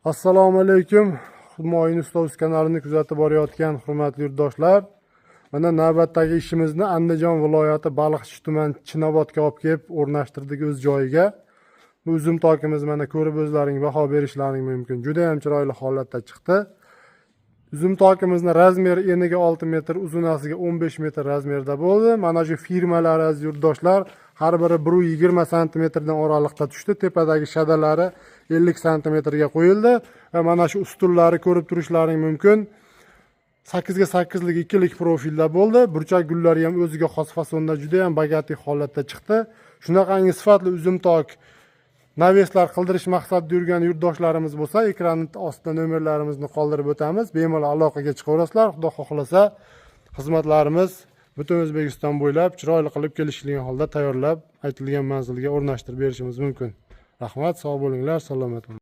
Assalomu alaykum. Humoyin Ustoz kanalini kuzatib borayotgan hurmatli yurtdoshlar. Mana navbatdagi ishimizni Andijon viloyati Baliqchi tuman Chinobodga olib kelib o'rnashtirdik o'z joyiga. Bu uzum tokimiz mana ko'rib o'zlaring baho berishlaring mumkin. Juda ham chiroyli holatda chiqdi. Uzum tokimizni razmeri eniga 6 metr, uzunasiga 15 metr razmerda bo'ldi. Mana shu firmalar aziz yurtdoshlar har biri 120 cm dan oraliqda tushdi. Tepadagi shadalari 50 cm ga qo'yildi va mana shu ustullari ko'rib turishlaring mumkin. 8 ga 8 lik ikkilik profilda bo'ldi. Burchak gullari ham o'ziga xos fasonda juda ham bagati holatda chiqdi. Shunaqangi sifatli uzum tok naveslar qildirish maqsadida yurgan yurtdoshlarimiz bo'lsa, ekran ostida nomerlarimizni qoldirib o'tamiz. Bemalol aloqaga chiqaverasizlar. Xudo xohlasa xizmatlarimiz butun O'zbekiston bo'ylab chiroyli qilib kelishilgan holda tayyorlab, aytilgan manzilga o'rnashtirib berishimiz mumkin. Rahmat, sog' bo'linglar, salomat bo'ling.